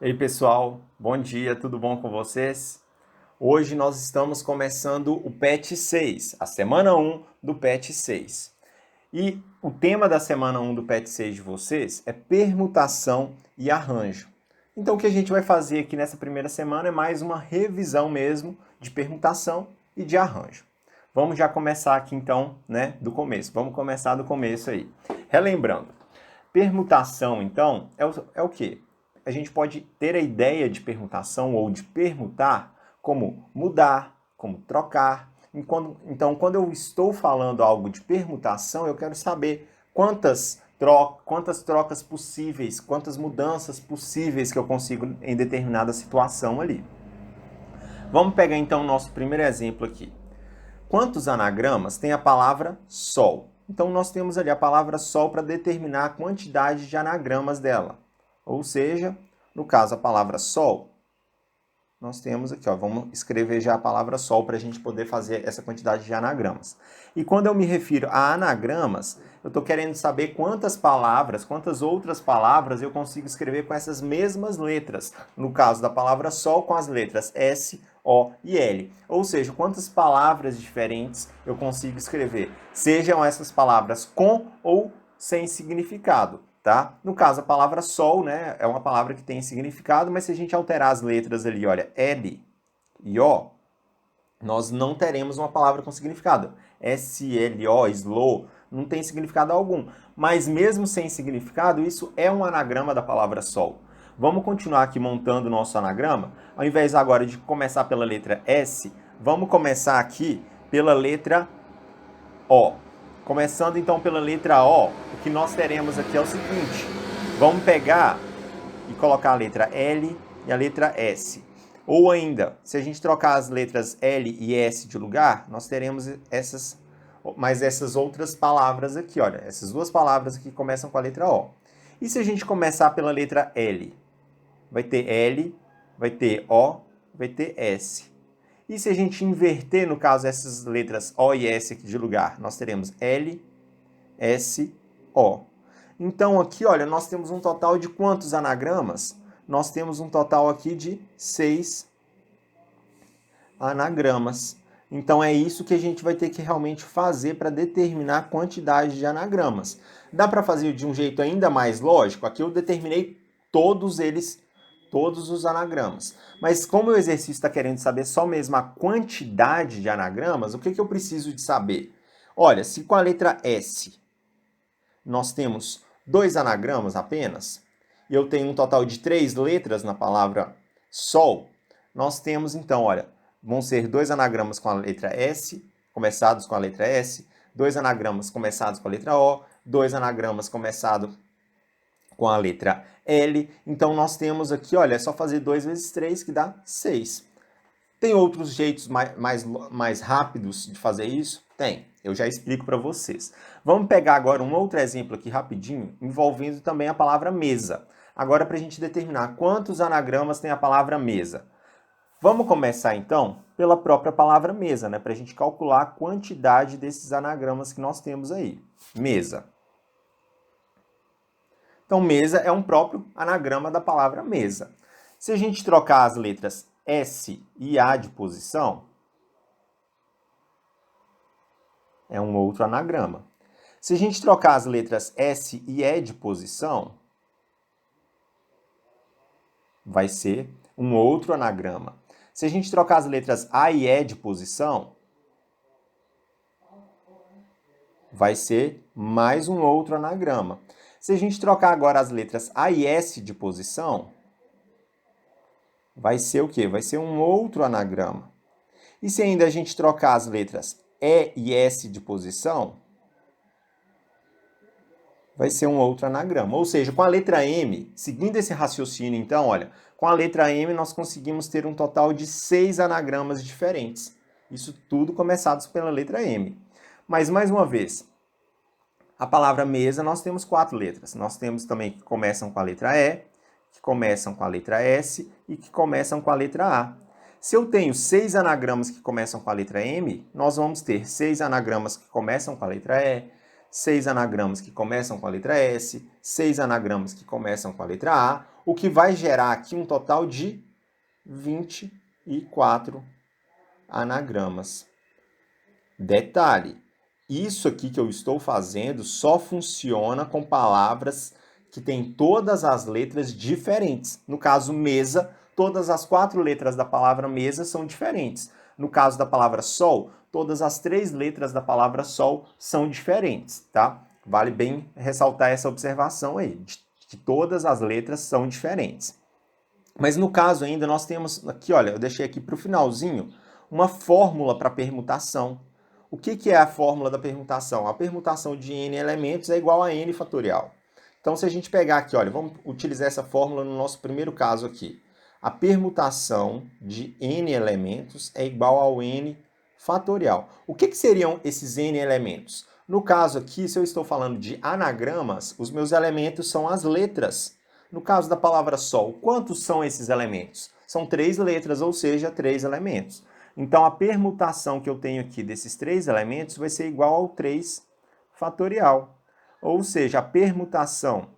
Ei pessoal, bom dia, tudo bom com vocês? Hoje nós estamos começando o PET 6, a semana 1 do PET 6. E o tema da semana 1 do PET 6 de vocês é permutação e arranjo. Então o que a gente vai fazer aqui nessa primeira semana é mais uma revisão mesmo de permutação e de arranjo. Vamos já começar aqui então, né, do começo. Vamos começar do começo aí. Relembrando, permutação então é o quê? A gente pode ter a ideia de permutação ou de permutar como mudar, como trocar. Então, quando eu estou falando algo de permutação, eu quero saber quantas trocas possíveis, quantas mudanças possíveis que eu consigo em determinada situação ali. Vamos pegar então o nosso primeiro exemplo aqui. Quantos anagramas tem a palavra sol? Então, nós temos ali a palavra sol para determinar a quantidade de anagramas dela. Ou seja, no caso, a palavra sol, nós temos aqui, ó, vamos escrever já a palavra sol para a gente poder fazer essa quantidade de anagramas. E quando eu me refiro a anagramas, eu estou querendo saber quantas palavras, quantas outras palavras eu consigo escrever com essas mesmas letras. No caso da palavra sol, com as letras S, O e L. Ou seja, quantas palavras diferentes eu consigo escrever. Sejam essas palavras com ou sem significado. Tá? No caso, a palavra sol, né, é uma palavra que tem significado, mas se a gente alterar as letras ali, olha, L e O, nós não teremos uma palavra com significado. S-L-O, slow, não tem significado algum. Mas mesmo sem significado, isso é um anagrama da palavra sol. Vamos continuar aqui montando o nosso anagrama. Ao invés agora de começar pela letra S, vamos começar aqui pela letra O. Começando então pela letra O, o que nós teremos aqui é o seguinte: vamos pegar e colocar a letra L e a letra S. Ou ainda, se a gente trocar as letras L e S de lugar, nós teremos essas outras palavras aqui, olha, essas duas palavras aqui que começam com a letra O. E se a gente começar pela letra L? Vai ter L, vai ter O, vai ter S. E se a gente inverter, no caso, essas letras O e S aqui de lugar, nós teremos L, S, O. Então, aqui, olha, nós temos um total de quantos anagramas? Nós temos um total aqui de 6 anagramas. Então, é isso que a gente vai ter que realmente fazer para determinar a quantidade de anagramas. Dá para fazer de um jeito ainda mais lógico? Aqui eu determinei todos eles, todos os anagramas. Mas como o exercício está querendo saber só mesmo a quantidade de anagramas, o que eu preciso de saber? Olha, se com a letra S nós temos 2 anagramas apenas, e eu tenho um total de 3 letras na palavra sol, nós temos então, olha, vão ser 2 anagramas com a letra S, começados com a letra S, 2 anagramas começados com a letra O, 2 anagramas começados com a letra L. Então, nós temos aqui, olha, é só fazer 2 vezes 3, que dá 6. Tem outros jeitos mais rápidos de fazer isso? Tem. Eu já explico para vocês. Vamos pegar agora um outro exemplo aqui rapidinho, envolvendo também a palavra mesa. Agora, para a gente determinar quantos anagramas tem a palavra mesa. Vamos começar então pela própria palavra mesa, né? Para a gente calcular a quantidade desses anagramas que nós temos aí. Mesa. Então, mesa é um próprio anagrama da palavra mesa. Se a gente trocar as letras S e A de posição, é um outro anagrama. Se a gente trocar as letras S e E de posição, vai ser um outro anagrama. Se a gente trocar as letras A e E de posição, vai ser mais um outro anagrama. Se a gente trocar agora as letras A e S de posição, vai ser o quê? Vai ser um outro anagrama. E se ainda a gente trocar as letras E e S de posição, vai ser um outro anagrama. Ou seja, com a letra M, seguindo esse raciocínio, então, olha, com a letra M nós conseguimos ter um total de 6 anagramas diferentes. Isso tudo começados pela letra M. Mas, mais uma vez, a palavra mesa nós temos 4 letras. Nós temos também que começam com a letra E, que começam com a letra S e que começam com a letra A. Se eu tenho 6 anagramas que começam com a letra M, nós vamos ter 6 anagramas que começam com a letra E, 6 anagramas que começam com a letra S, 6 anagramas que começam com a letra A, o que vai gerar aqui um total de 24 anagramas. Detalhe, isso aqui que eu estou fazendo só funciona com palavras que têm todas as letras diferentes. No caso, mesa, todas as 4 letras da palavra mesa são diferentes. No caso da palavra sol, todas as 3 letras da palavra sol são diferentes, tá? Vale bem ressaltar essa observação aí, de que todas as letras são diferentes. Mas no caso ainda, nós temos aqui, olha, eu deixei aqui para o finalzinho, uma fórmula para permutação. O que é a fórmula da permutação? A permutação de n elementos é igual a n fatorial. Então, se a gente pegar aqui, olha, vamos utilizar essa fórmula no nosso primeiro caso aqui. A permutação de n elementos é igual ao n fatorial. O que seriam esses n elementos? No caso aqui, se eu estou falando de anagramas, os meus elementos são as letras. No caso da palavra sol, quantos são esses elementos? São 3 letras, ou seja, 3 elementos. Então, a permutação que eu tenho aqui desses 3 elementos vai ser igual ao 3 fatorial. Ou seja, a permutação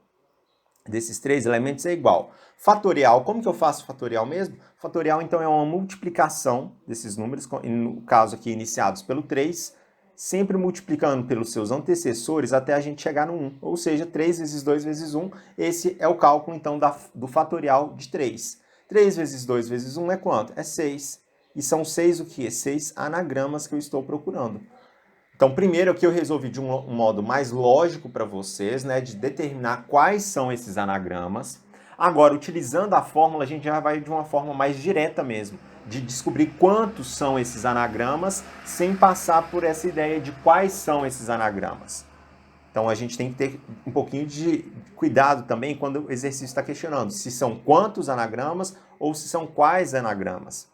desses 3 elementos é igual. Fatorial, como que eu faço fatorial mesmo? Fatorial, então, é uma multiplicação desses números, no caso aqui, iniciados pelo 3, sempre multiplicando pelos seus antecessores até a gente chegar no 1. Ou seja, 3 vezes 2 vezes 1, esse é o cálculo, então, do fatorial de 3. 3 vezes 2 vezes 1 é quanto? É 6. E são 6 o quê? 6 anagramas que eu estou procurando. Então, primeiro aqui eu resolvi de um modo mais lógico para vocês, né, de determinar quais são esses anagramas. Agora, utilizando a fórmula, a gente já vai de uma forma mais direta mesmo, de descobrir quantos são esses anagramas, sem passar por essa ideia de quais são esses anagramas. Então, a gente tem que ter um pouquinho de cuidado também quando o exercício está questionando se são quantos anagramas ou se são quais anagramas.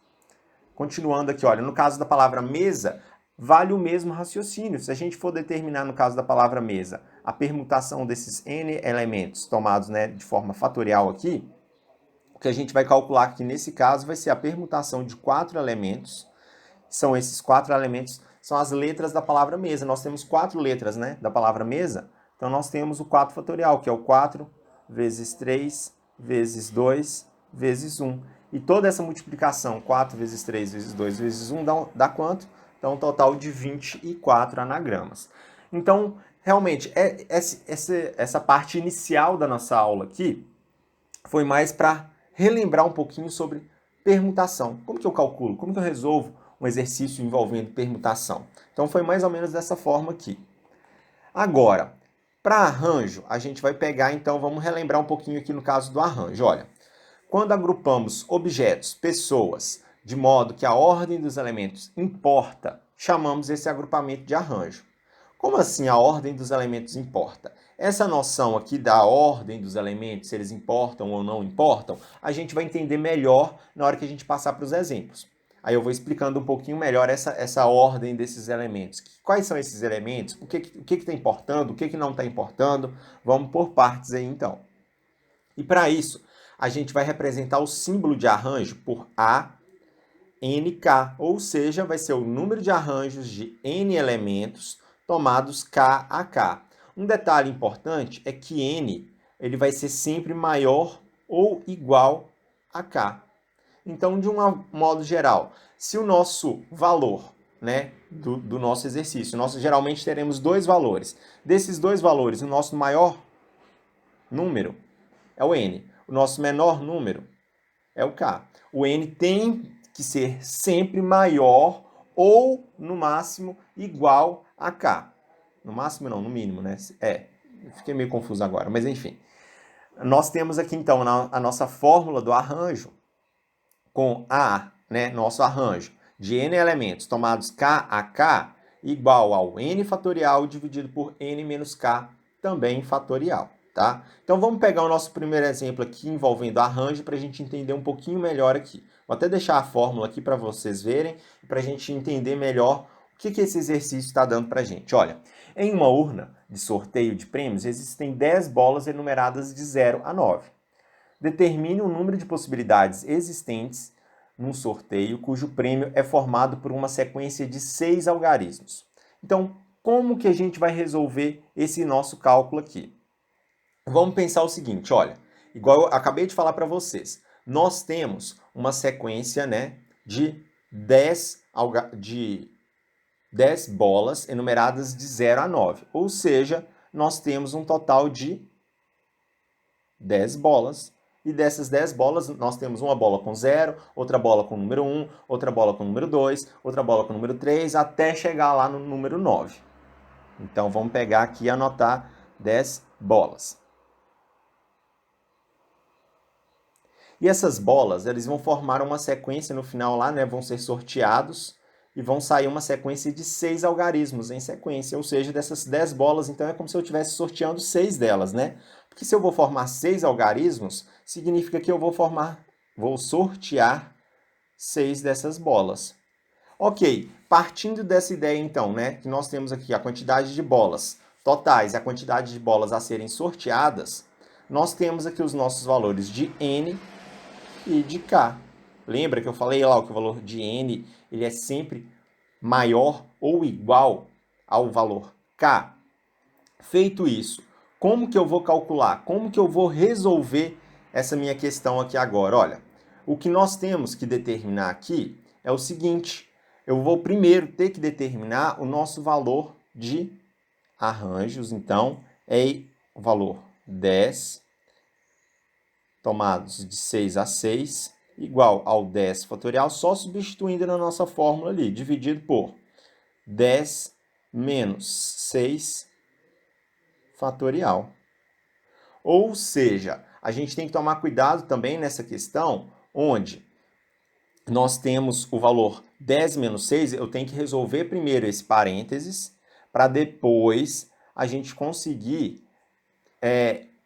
Continuando aqui, olha, no caso da palavra mesa, vale o mesmo raciocínio. Se a gente for determinar, no caso da palavra mesa, a permutação desses n elementos tomados, né, de forma fatorial aqui, o que a gente vai calcular aqui nesse caso vai ser a permutação de 4 elementos. São esses 4 elementos, são as letras da palavra mesa. Nós temos 4 letras, né, da palavra mesa. Então, nós temos o 4 fatorial, que é o 4 vezes 3 vezes 2 vezes 1. E toda essa multiplicação, 4 vezes 3 vezes 2 vezes 1, dá quanto? Dá um total de 24 anagramas. Então, realmente, essa parte inicial da nossa aula aqui foi mais para relembrar um pouquinho sobre permutação. Como que eu calculo? Como que eu resolvo um exercício envolvendo permutação? Então, foi mais ou menos dessa forma aqui. Agora, para arranjo, a gente vai pegar, então, vamos relembrar um pouquinho aqui no caso do arranjo. Olha, quando agrupamos objetos, pessoas, de modo que a ordem dos elementos importa, chamamos esse agrupamento de arranjo. Como assim a ordem dos elementos importa? Essa noção aqui da ordem dos elementos, se eles importam ou não importam, a gente vai entender melhor na hora que a gente passar para os exemplos. Aí eu vou explicando um pouquinho melhor essa ordem desses elementos. Quais são esses elementos? O que está importando? O que não está importando? Vamos por partes aí então. E para isso, a gente vai representar o símbolo de arranjo por ANK, ou seja, vai ser o número de arranjos de N elementos tomados K a K. Um detalhe importante é que N ele vai ser sempre maior ou igual a K. Então, de um modo geral, se o nosso valor, né, do nosso exercício, nós geralmente teremos 2 valores. Desses 2 valores, o nosso maior número é o N. O nosso menor número é o K. O N tem que ser sempre maior ou, no máximo, igual a K. No máximo não, no mínimo, né? Fiquei meio confuso agora, mas enfim. Nós temos aqui, então, a nossa fórmula do arranjo com A, né, nosso arranjo de N elementos tomados K a K igual ao N fatorial dividido por N menos K, também fatorial. Tá? Então vamos pegar o nosso primeiro exemplo aqui envolvendo arranjo para a gente entender um pouquinho melhor aqui. Vou até deixar a fórmula aqui para vocês verem, para a gente entender melhor o que esse exercício está dando para a gente. Olha, em uma urna de sorteio de prêmios existem 10 bolas enumeradas de 0 a 9. Determine o número de possibilidades existentes num sorteio cujo prêmio é formado por uma sequência de 6 algarismos. Então, como que a gente vai resolver esse nosso cálculo aqui? Vamos pensar o seguinte, olha, igual eu acabei de falar para vocês, nós temos uma sequência, né, de 10 bolas enumeradas de 0 a 9. Ou seja, nós temos um total de 10 bolas. E dessas 10 bolas, nós temos uma bola com 0, outra bola com o número 1, outra bola com o número 2, outra bola com o número 3, até chegar lá no número 9. Então, vamos pegar aqui e anotar 10 bolas. E essas bolas, eles vão formar uma sequência no final lá, né? Vão ser sorteados e vão sair uma sequência de 6 algarismos em sequência. Ou seja, dessas 10 bolas, então é como se eu estivesse sorteando 6 delas, né? Porque se eu vou formar 6 algarismos, significa que eu vou sortear 6 dessas bolas. Ok, partindo dessa ideia então, né? Que nós temos aqui a quantidade de bolas totais e a quantidade de bolas a serem sorteadas, nós temos aqui os nossos valores de N e de K. Lembra que eu falei lá que o valor de N ele é sempre maior ou igual ao valor K? Feito isso, como que eu vou calcular? Como que eu vou resolver essa minha questão aqui agora? Olha, o que nós temos que determinar aqui é o seguinte, eu vou primeiro ter que determinar o nosso valor de arranjos, então é o valor 10 tomados de 6 a 6 igual ao 10 fatorial, só substituindo na nossa fórmula ali, dividido por 10 menos 6 fatorial. Ou seja, a gente tem que tomar cuidado também nessa questão, onde nós temos o valor 10 menos 6, eu tenho que resolver primeiro esse parênteses, para depois a gente conseguir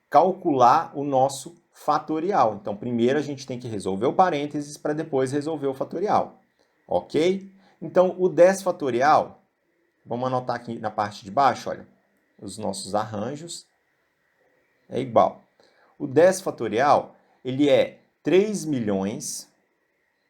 calcular o nosso fatorial. Então, primeiro a gente tem que resolver o parênteses para depois resolver o fatorial. Ok? Então, o 10 fatorial, vamos anotar aqui na parte de baixo, olha, os nossos arranjos, é igual. O 10 fatorial, ele é 3 milhões,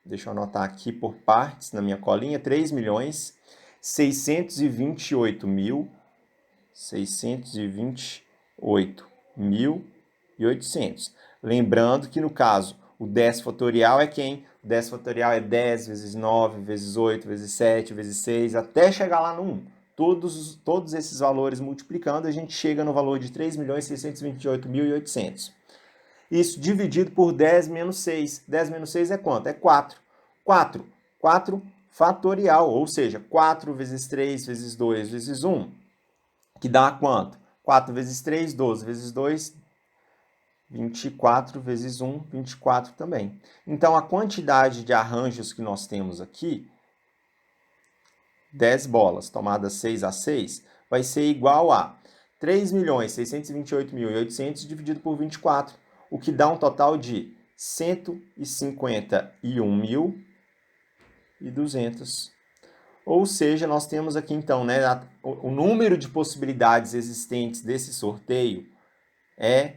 deixa eu anotar aqui por partes na minha colinha, 3 milhões 628.800. Lembrando que, no caso, o 10 fatorial é quem? O 10 fatorial é 10 vezes 9, vezes 8, vezes 7, vezes 6, até chegar lá no 1. Todos esses valores multiplicando, a gente chega no valor de 3.628.800. Isso dividido por 10 menos 6. 10 menos 6 é quanto? É 4. 4 fatorial, ou seja, 4 vezes 3 vezes 2 vezes 1, que dá quanto? 4 vezes 3, 12 vezes 2, 24 vezes 1, 24 também. Então, a quantidade de arranjos que nós temos aqui, 10 bolas tomadas 6 a 6, vai ser igual a 3.628.800 dividido por 24, o que dá um total de 151.200. Ou seja, nós temos aqui então, né, o número de possibilidades existentes desse sorteio é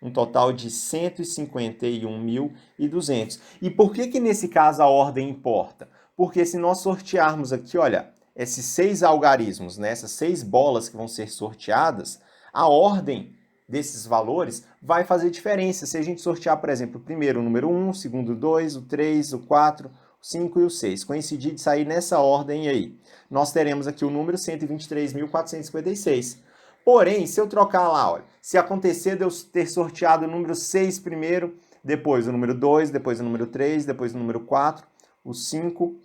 um total de 151.200. E por que nesse caso a ordem importa? Porque se nós sortearmos aqui, olha, esses 6 algarismos, né, essas 6 bolas que vão ser sorteadas, a ordem desses valores vai fazer diferença. Se a gente sortear, por exemplo, primeiro o número 1, segundo o 2, o 3, o 4, o 5 e o 6, coincidir de sair nessa ordem aí, nós teremos aqui o número 123.456. Porém, se eu trocar lá, olha, se acontecer de eu ter sorteado o número 6 primeiro, depois o número 2, depois o número 3, depois o número 4, o 5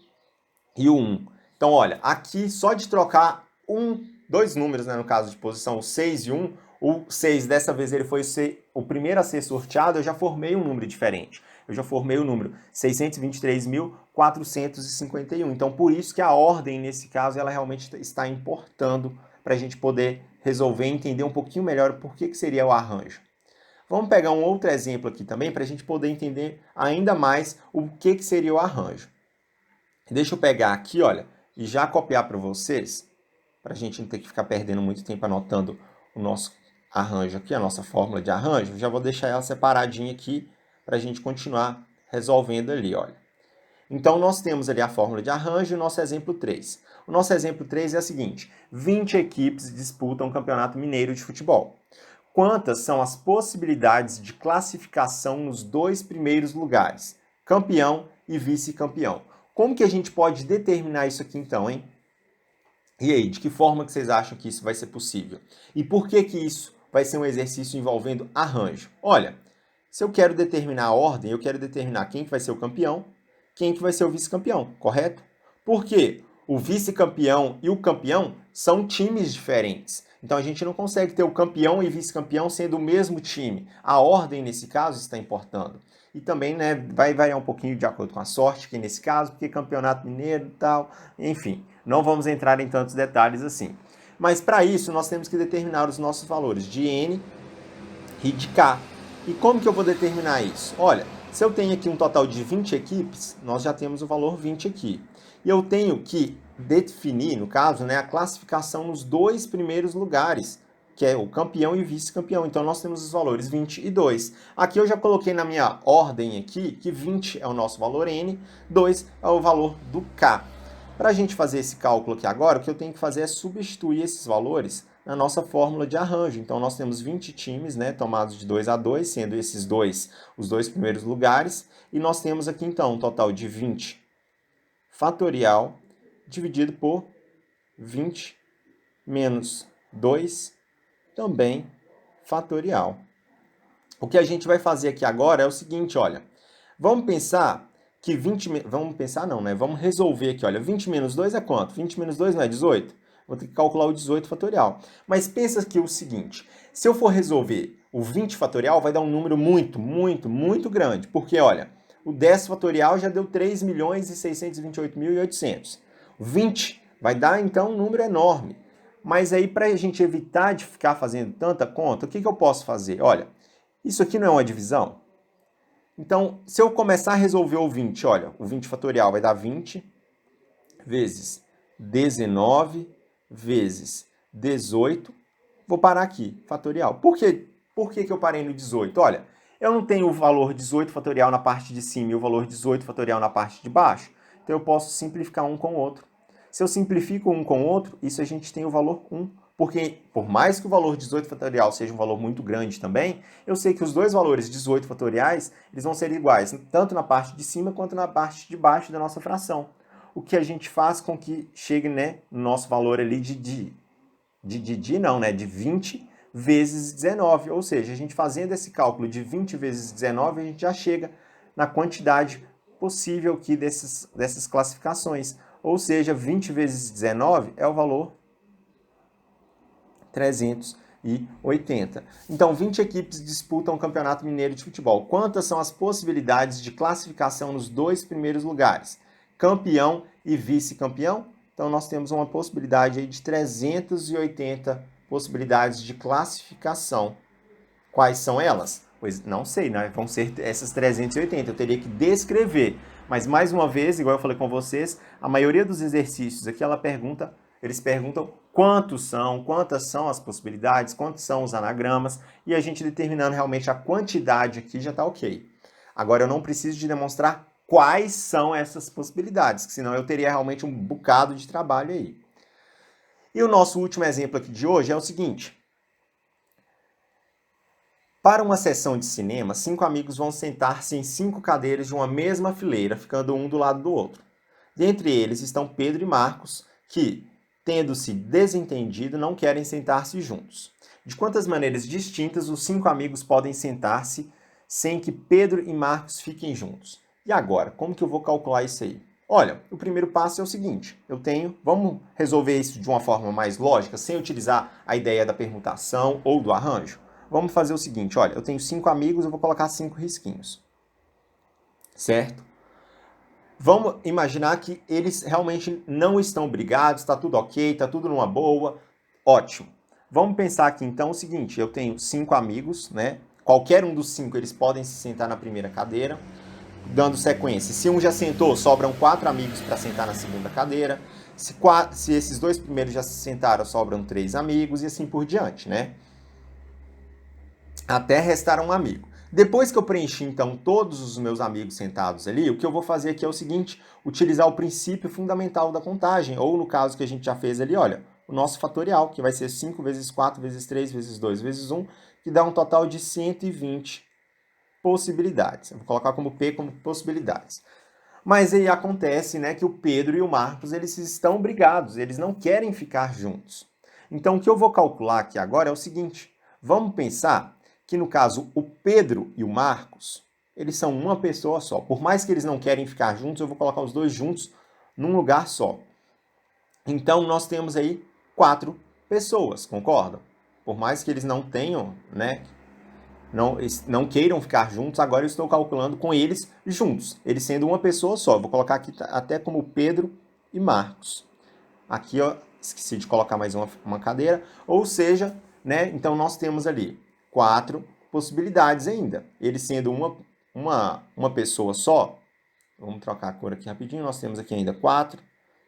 e o 1. Então, olha, aqui só de trocar dois números, né, no caso de posição, o 6 e 1, o 6 dessa vez ele foi o primeiro a ser sorteado, eu já formei um número diferente. Eu já formei o número 623.451. Então, por isso que a ordem, nesse caso, ela realmente está importando para a gente poder resolver e entender um pouquinho melhor o porquê que seria o arranjo. Vamos pegar um outro exemplo aqui também para a gente poder entender ainda mais o que seria o arranjo. Deixa eu pegar aqui, olha, e já copiar para vocês, para a gente não ter que ficar perdendo muito tempo anotando o nosso arranjo aqui, a nossa fórmula de arranjo. Já vou deixar ela separadinha aqui para a gente continuar resolvendo ali, olha. Então, nós temos ali a fórmula de arranjo e o nosso exemplo 3. O nosso exemplo 3 é o seguinte: 20 equipes disputam o Campeonato Mineiro de Futebol. quantas são as possibilidades de classificação nos 2 primeiros lugares, campeão e vice-campeão. Como que a gente pode determinar isso aqui então, hein? E aí, de que forma que vocês acham que isso vai ser possível? E por que que isso vai ser um exercício envolvendo arranjo? Olha, se eu quero determinar a ordem, eu quero determinar quem que vai ser o campeão, quem que vai ser o vice-campeão, correto? Por quê? O vice-campeão e o campeão são times diferentes. Então a gente não consegue ter o campeão e vice-campeão sendo o mesmo time. A ordem, nesse caso, está importando. E também, né, vai variar um pouquinho de acordo com a sorte, que nesse caso, porque campeonato mineiro e tal, enfim. Não vamos entrar em tantos detalhes assim. Mas para isso, nós temos que determinar os nossos valores de N e de K. E como que eu vou determinar isso? Olha, se eu tenho aqui um total de 20 equipes, nós já temos o valor 20 aqui. E eu tenho que definir, no caso, né, a classificação nos 2 primeiros lugares, que é o campeão e vice-campeão. Então, nós temos os valores 20 e 2. Aqui eu já coloquei na minha ordem aqui que 20 é o nosso valor N, 2 é o valor do K. Para a gente fazer esse cálculo aqui agora, o que eu tenho que fazer é substituir esses valores na nossa fórmula de arranjo. Então, nós temos 20 times, né, tomados de 2 a 2, sendo esses dois os 2 primeiros lugares. E nós temos aqui, então, um total de 20 fatorial dividido por 20 menos 2, também fatorial. O que a gente vai fazer aqui agora é o seguinte, olha. Vamos pensar que 20... Vamos pensar não, né? Vamos resolver aqui, olha. 20 menos 2 é quanto? 20 menos 2 não é 18? Vou ter que calcular o 18 fatorial. Mas pensa aqui o seguinte. Se eu for resolver o 20 fatorial, vai dar um número muito grande. Porque, olha, o 10 fatorial já deu 3.628.800. 20 vai dar, então, um número enorme. Mas aí, para a gente evitar de ficar fazendo tanta conta, o que eu posso fazer? Olha, isso aqui não é uma divisão? Então, se eu começar a resolver o 20, olha, o 20 fatorial vai dar 20 vezes 19 vezes 18. Vou parar aqui, fatorial. Por que eu parei no 18? Olha, eu não tenho o valor 18 fatorial na parte de cima e o valor 18 fatorial na parte de baixo. Então, eu posso simplificar um com o outro. Se eu simplifico um com o outro, isso a gente tem o valor 1. Porque, por mais que o valor 18 fatorial seja um valor muito grande também, eu sei que os dois valores 18 fatoriais eles vão ser iguais, tanto na parte de cima quanto na parte de baixo da nossa fração. O que a gente faz com que chegue, né, no nosso valor ali de 20 vezes 19. Ou seja, a gente fazendo esse cálculo de 20 vezes 19, a gente já chega na quantidade possível aqui dessas classificações. Ou seja, 20 vezes 19 é o valor 380. Então, 20 equipes disputam o Campeonato Mineiro de Futebol. Quantas são as possibilidades de classificação nos 2 primeiros lugares? Campeão e vice-campeão? Então, nós temos uma possibilidade aí de 380 possibilidades de classificação. Quais são elas? Pois não sei, né? Vão ser essas 380. Eu teria que descrever. Mas, mais uma vez, igual eu falei com vocês, a maioria dos exercícios aqui, eles perguntam quantas são as possibilidades, quantos são os anagramas, e a gente determinando realmente a quantidade aqui já está ok. Agora, eu não preciso de demonstrar quais são essas possibilidades, senão eu teria realmente um bocado de trabalho aí. E o nosso último exemplo aqui de hoje é o seguinte. Para uma sessão de cinema, 5 amigos vão sentar-se em 5 cadeiras de uma mesma fileira, ficando um do lado do outro. Dentre eles estão Pedro e Marcos, que, tendo-se desentendido, não querem sentar-se juntos. De quantas maneiras distintas os 5 amigos podem sentar-se sem que Pedro e Marcos fiquem juntos? E agora, como que eu vou calcular isso aí? Olha, o primeiro passo é o seguinte, vamos resolver isso de uma forma mais lógica, sem utilizar a ideia da permutação ou do arranjo? Vamos fazer o seguinte, olha, eu tenho 5 amigos, eu vou colocar 5 risquinhos, certo? Vamos imaginar que eles realmente não estão brigados, está tudo ok, está tudo numa boa, ótimo. Vamos pensar aqui então o seguinte, eu tenho 5 amigos, né? Qualquer um dos 5 eles podem se sentar na primeira cadeira, dando sequência. Se um já sentou, sobram 4 amigos para sentar na segunda cadeira. Se esses 2 primeiros já se sentaram, sobram 3 amigos e assim por diante, né? Até restar um amigo. Depois que eu preenchi, então, todos os meus amigos sentados ali, o que eu vou fazer aqui é o seguinte, utilizar o princípio fundamental da contagem, ou no caso que a gente já fez ali, olha, o nosso fatorial, que vai ser 5 vezes 4 vezes 3 vezes 2 vezes 1, que dá um total de 120 possibilidades. Eu vou colocar como P como possibilidades. Mas aí acontece, né, que o Pedro e o Marcos, eles estão brigados, eles não querem ficar juntos. Então, o que eu vou calcular aqui agora é o seguinte, vamos pensar que, no caso, o Pedro e o Marcos, eles são uma pessoa só. Por mais que eles não querem ficar juntos, eu vou colocar os dois juntos num lugar só. Então, nós temos aí 4 pessoas, concordam? Por mais que eles não tenham, né, não queiram ficar juntos, agora eu estou calculando com eles juntos, eles sendo uma pessoa só. Vou colocar aqui até como Pedro e Marcos. Aqui eu esqueci de colocar mais uma cadeira, ou seja, né, então nós temos ali 4 possibilidades ainda. Ele sendo uma pessoa só, vamos trocar a cor aqui rapidinho, nós temos aqui ainda 4,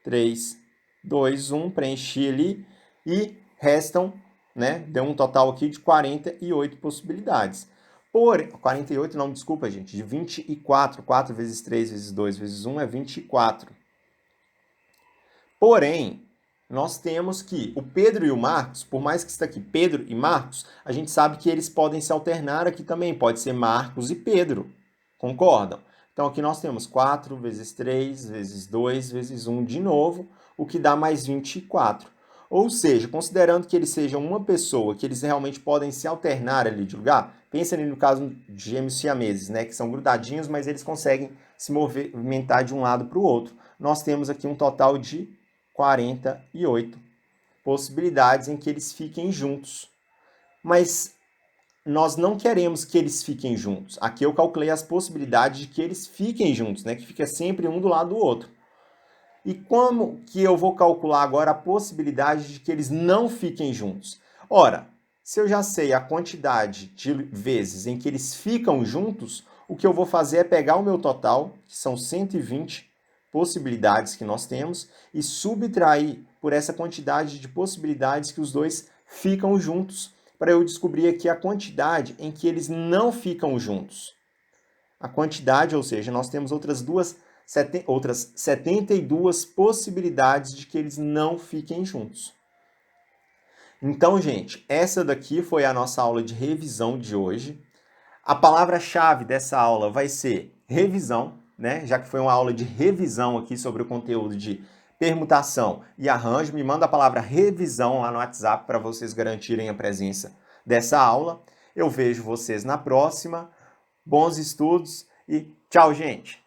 3, 2, 1, preenchi ali, e restam, né, deu um total aqui de 48 possibilidades. 48 não, desculpa, gente, de 24, 4 vezes 3 vezes 2 vezes 1 é 24. Porém, nós temos que o Pedro e o Marcos, por mais que está aqui Pedro e Marcos, a gente sabe que eles podem se alternar aqui também, pode ser Marcos e Pedro, concordam? Então aqui nós temos 4 vezes 3 vezes 2 vezes 1 de novo, o que dá mais 24. Ou seja, considerando que eles sejam uma pessoa, que eles realmente podem se alternar ali de lugar, pensa ali no caso de gêmeos siameses, né, que são grudadinhos, mas eles conseguem se movimentar de um lado para o outro. Nós temos aqui um total de 48 possibilidades em que eles fiquem juntos. Mas nós não queremos que eles fiquem juntos. Aqui eu calculei as possibilidades de que eles fiquem juntos, né, que fica sempre um do lado do outro. E como que eu vou calcular agora a possibilidade de que eles não fiquem juntos? Ora, se eu já sei a quantidade de vezes em que eles ficam juntos, o que eu vou fazer é pegar o meu total, que são 120 possibilidades que nós temos, e subtrair por essa quantidade de possibilidades que os dois ficam juntos, para eu descobrir aqui a quantidade em que eles não ficam juntos. A quantidade, ou seja, nós temos outras 72 possibilidades de que eles não fiquem juntos. Então, gente, essa daqui foi a nossa aula de revisão de hoje. A palavra-chave dessa aula vai ser revisão, né? Já que foi uma aula de revisão aqui sobre o conteúdo de permutação e arranjo, me manda a palavra revisão lá no WhatsApp para vocês garantirem a presença dessa aula. Eu vejo vocês na próxima. Bons estudos e tchau, gente!